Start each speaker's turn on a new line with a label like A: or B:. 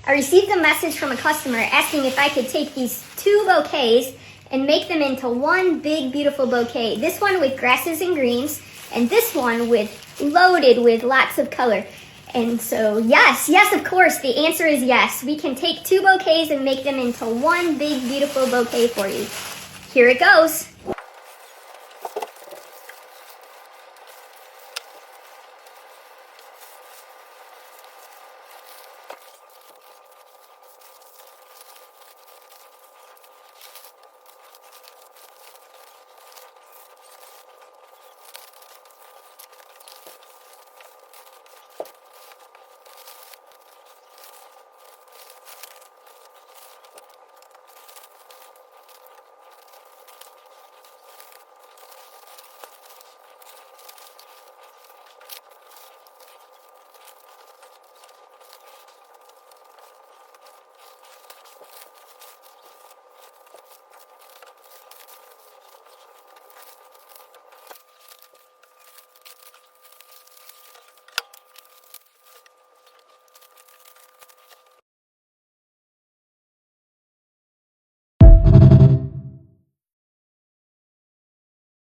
A: I received a message from a customer asking if I could take these two bouquets and make them into one big, beautiful bouquet. This one with grasses and greens, and this one loaded with lots of color. And so, yes, of course, the answer is yes. We can take two bouquets and make them into one big, beautiful bouquet for you. Here it goes.